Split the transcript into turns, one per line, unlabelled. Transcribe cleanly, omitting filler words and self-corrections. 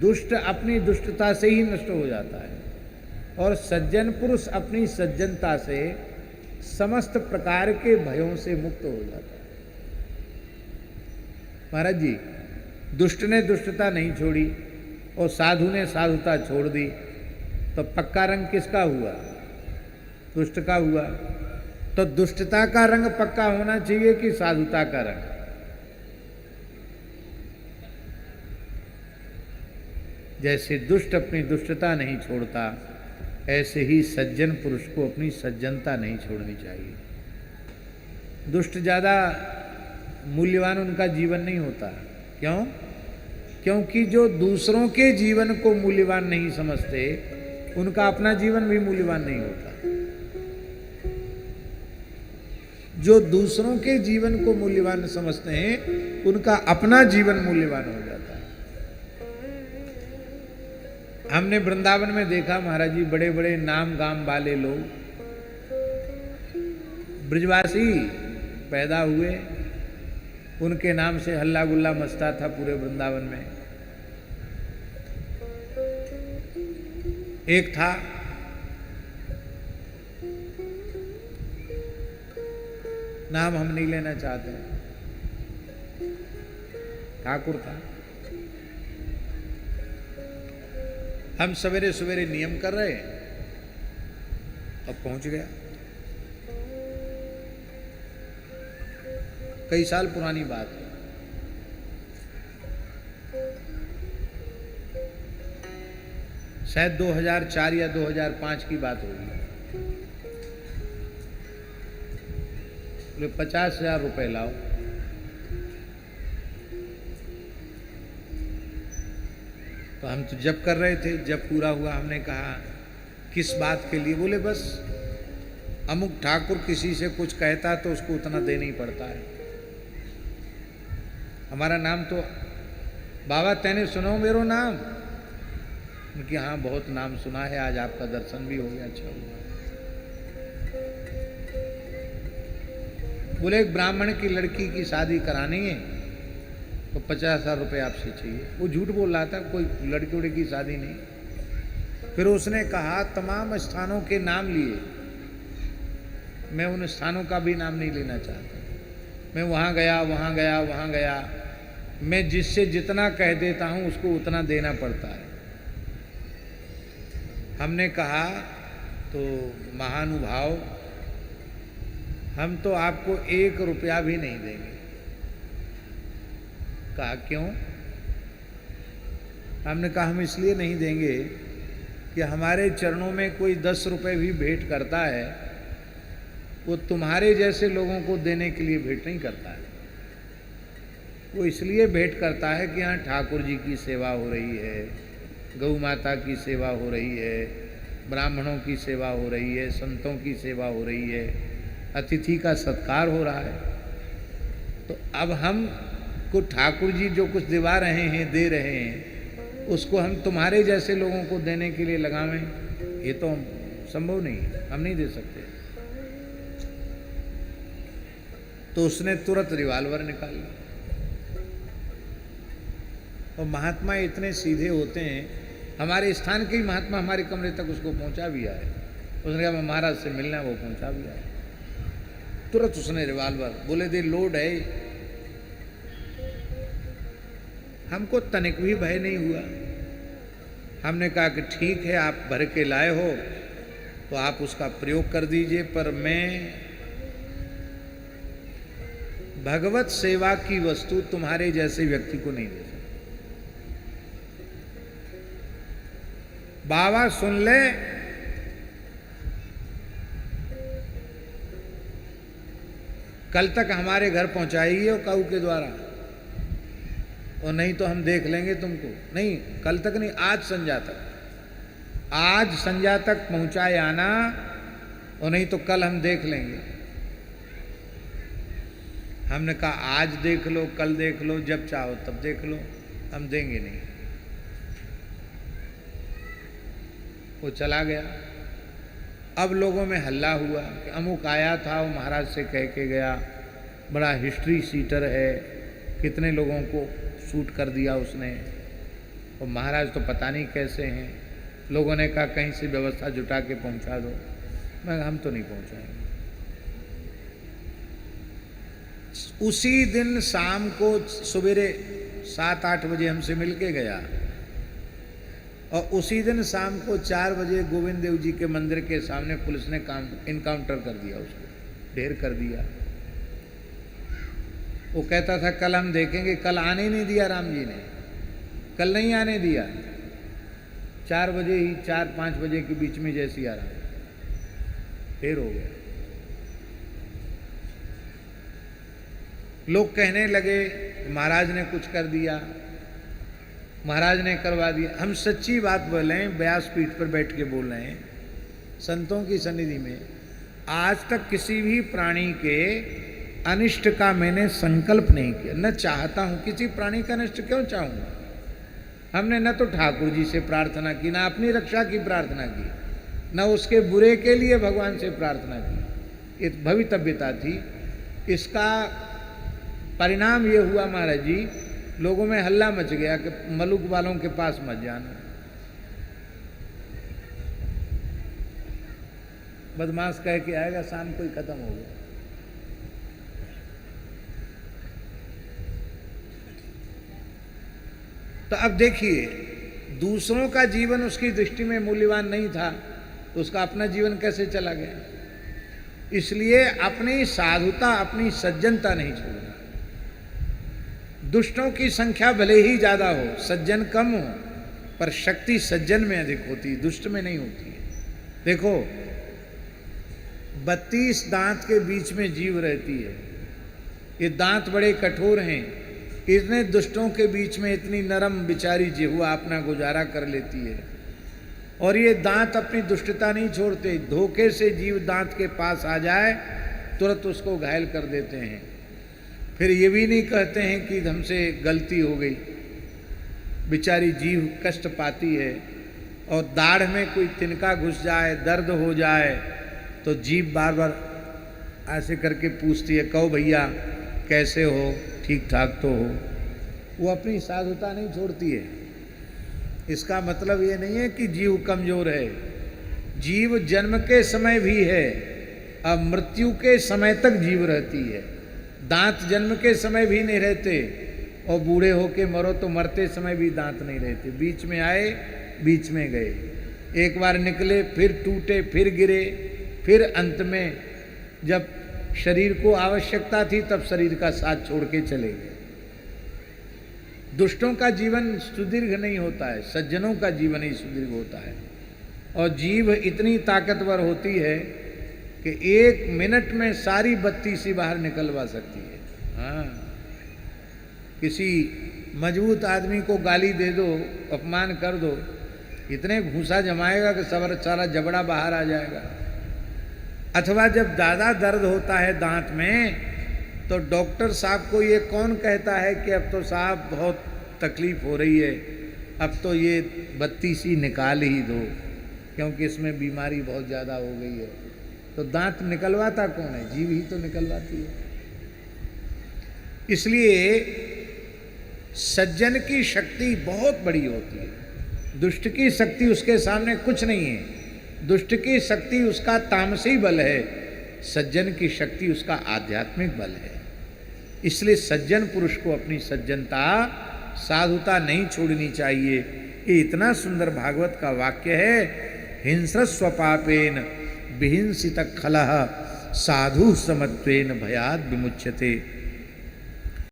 दुष्ट अपनी दुष्टता से ही नष्ट हो जाता है और सज्जन पुरुष अपनी सज्जनता से समस्त प्रकार के भयों से मुक्त हो जाता है। महाराज जी, दुष्ट ने दुष्टता नहीं छोड़ी और साधु ने साधुता छोड़ दी, तो पक्का रंग किसका हुआ? दुष्ट का हुआ। तो दुष्टता का रंग पक्का होना चाहिए कि साधुता का रंग? जैसे दुष्ट अपनी दुष्टता नहीं छोड़ता, ऐसे ही सज्जन पुरुष को अपनी सज्जनता नहीं छोड़नी चाहिए। दुष्ट ज़्यादा मूल्यवान उनका जीवन नहीं होता। क्यों? क्योंकि जो दूसरों के जीवन को मूल्यवान नहीं समझते, उनका अपना जीवन भी मूल्यवान नहीं होता। जो दूसरों के जीवन को मूल्यवान समझते हैं, उनका अपना जीवन मूल्यवान हो जाता है। हमने वृंदावन में देखा महाराज जी, बड़े बड़े नाम गाम वाले लोग, ब्रजवासी पैदा हुए, उनके नाम से हल्ला गुल्ला मचता था पूरे वृंदावन में। एक था नाम हम नहीं लेना चाहते, ठाकुर था। हम सवेरे सवेरे नियम कर रहे हैं, अब पहुंच गया। कई साल पुरानी बात है। शायद 2004 या 2005 की बात होगी। बोले 50,000 रुपए लाओ। तो हम तो जप कर रहे थे, जब पूरा हुआ हमने कहा किस बात के लिए? बोले बस अमुक ठाकुर किसी से कुछ कहता तो उसको उतना देना ही पड़ता है। हमारा नाम तो, बाबा तेने सुनो मेरो नाम? उनकी हाँ बहुत नाम सुना है, आज आपका दर्शन भी हो गया, अच्छा हुआ। बोले एक ब्राह्मण की लड़की की शादी करानी है तो 50,000 रुपये आपसे चाहिए। वो झूठ बोल रहा था, कोई लड़की उड़की की शादी नहीं। फिर उसने कहा तमाम स्थानों के नाम लिए, मैं उन स्थानों का भी नाम नहीं लेना चाहता। मैं वहाँ गया, वहाँ गया, वहाँ गया। मैं जिससे जितना कह देता हूँ उसको उतना देना पड़ता है। हमने कहा तो महानुभाव, हम तो आपको 1 रुपया भी नहीं देंगे। कहा क्यों? हमने कहा हम इसलिए नहीं देंगे कि हमारे चरणों में कोई 10 रुपए भी भेंट करता है, वो तुम्हारे जैसे लोगों को देने के लिए भेंट नहीं करता है। वो इसलिए भेंट करता है कि यहाँ ठाकुर जी की सेवा हो रही है, गौ माता की सेवा हो रही है, ब्राह्मणों की सेवा हो रही है, संतों की सेवा हो रही है, अतिथि का सत्कार हो रहा है। तो अब हम को ठाकुर जी जो कुछ दिवा रहे हैं, दे रहे हैं, उसको हम तुम्हारे जैसे लोगों को देने के लिए लगावें, ये तो संभव नहीं है, हम नहीं दे सकते। तो उसने तुरंत रिवॉल्वर निकाल लिया। और महात्मा इतने सीधे होते हैं, हमारे स्थान के ही महात्मा हमारे कमरे तक उसको पहुंचा भी आए। उसने कहा मैं महाराज से मिलना है, वो पहुंचा भी आए। तुरंत उसने रिवॉल्वर, बोले दे लोड है। हमको तनिक भी भय नहीं हुआ। हमने कहा कि ठीक है, आप भर के लाए हो तो आप उसका प्रयोग कर दीजिए, पर मैं भगवत सेवा की वस्तु तुम्हारे जैसे व्यक्ति को नहीं दे सकता। बाबा सुन ले, कल तक हमारे घर पहुंचाइए और काऊ के द्वारा, और नहीं तो हम देख लेंगे तुमको। नहीं, कल तक नहीं, आज संध्या तक। आज संध्या तक पहुंचाए आना, और नहीं तो कल हम देख लेंगे। हमने कहा आज देख लो, कल देख लो, जब चाहो तब देख लो, हम देंगे नहीं। वो चला गया। अब लोगों में हल्ला हुआ कि अमुक आया था, वो महाराज से कह के गया, बड़ा हिस्ट्री सीटर है, कितने लोगों को शूट कर दिया उसने। और महाराज तो पता नहीं कैसे हैं। लोगों ने कहा कहीं से व्यवस्था जुटा के पहुंचा दो। मैं हम तो नहीं पहुंचाएंगे। उसी दिन शाम को सवेरे 7-8 बजे हमसे मिल के गया और उसी दिन शाम को 4 बजे गोविंद देव जी के मंदिर के सामने पुलिस ने इनकाउंटर कर दिया, उसको ढेर कर दिया। वो कहता था कल हम देखेंगे, कल आने नहीं दिया राम जी ने, कल नहीं आने दिया। 4 बजे ही 4-5 बजे के बीच में जैसी आ रहा ढेर हो गया। लोग कहने लगे महाराज ने कुछ कर दिया, महाराज ने करवा दिया। हम सच्ची बात बोले हैं, व्यास पीठ पर बैठ के बोल रहे हैं, संतों की सन्निधि में आज तक किसी भी प्राणी के अनिष्ट का मैंने संकल्प नहीं किया, न चाहता हूं। किसी प्राणी का अनिष्ट क्यों चाहूंगा? हमने न तो ठाकुर जी से प्रार्थना की, ना अपनी रक्षा की प्रार्थना की, न उसके बुरे के लिए भगवान से प्रार्थना की। एक भवितव्यता थी। इसका परिणाम ये हुआ महाराज जी, लोगों में हल्ला मच गया कि मलुक वालों के पास मत जाना, बदमाश कह के आएगा, शाम को ही खत्म हो गया। तो अब देखिए, दूसरों का जीवन उसकी दृष्टि में मूल्यवान नहीं था, तो उसका अपना जीवन कैसे चला गया? इसलिए अपनी साधुता, अपनी सज्जनता नहीं छोड़ना। दुष्टों की संख्या भले ही ज्यादा हो, सज्जन कम हो, पर शक्ति सज्जन में अधिक होती है, दुष्ट में नहीं होती है। देखो 32 दांत के बीच में जीव रहती है। ये दांत बड़े कठोर हैं, इतने दुष्टों के बीच में इतनी नरम बिचारी जिह्वा अपना गुजारा कर लेती है। और ये दांत अपनी दुष्टता नहीं छोड़ते, धोखे से जीव दांत के पास आ जाए तुरंत उसको घायल कर देते हैं। फिर ये भी नहीं कहते हैं कि हमसे गलती हो गई, बेचारी जीव कष्ट पाती है। और दाढ़ में कोई तिनका घुस जाए, दर्द हो जाए, तो जीव बार बार ऐसे करके पूछती है, कहो भैया कैसे हो, ठीक ठाक तो हो। वो अपनी साधुता नहीं छोड़ती है। इसका मतलब ये नहीं है कि जीव कमजोर है। जीव जन्म के समय भी है, अब मृत्यु के समय तक जीव रहती है। दांत जन्म के समय भी नहीं रहते, और बूढ़े होके मरो तो मरते समय भी दांत नहीं रहते। बीच में आए, बीच में गए, एक बार निकले, फिर टूटे, फिर गिरे, फिर अंत में जब शरीर को आवश्यकता थी तब शरीर का साथ छोड़ के चले गए। दुष्टों का जीवन सुदीर्घ नहीं होता है, सज्जनों का जीवन ही सुदीर्घ होता है। और जीव इतनी ताकतवर होती है कि 1 मिनट में सारी बत्ती सी बाहर निकलवा सकती है। हाँ, किसी मजबूत आदमी को गाली दे दो, अपमान कर दो, इतने घूसा जमाएगा कि सारा जबड़ा बाहर आ जाएगा। अथवा जब ज़्यादा दर्द होता है दांत में, तो डॉक्टर साहब को ये कौन कहता है कि अब तो साहब बहुत तकलीफ हो रही है, अब तो ये बत्ती सी निकाल ही दो, क्योंकि इसमें बीमारी बहुत ज़्यादा हो गई है। तो दांत निकलवाता कौन है? जीव ही तो निकलवाती है। इसलिए सज्जन की शक्ति बहुत बड़ी होती है, दुष्ट की शक्ति उसके सामने कुछ नहीं है। दुष्ट की शक्ति उसका तामसी बल है, सज्जन की शक्ति उसका आध्यात्मिक बल है। इसलिए सज्जन पुरुष को अपनी सज्जनता, साधुता नहीं छोड़नी चाहिए। ये इतना सुंदर भागवत का वाक्य है, हिंस्रस्व पापेन विहिंसित खलः साधु समत्वेन भयाद विमुच्यते।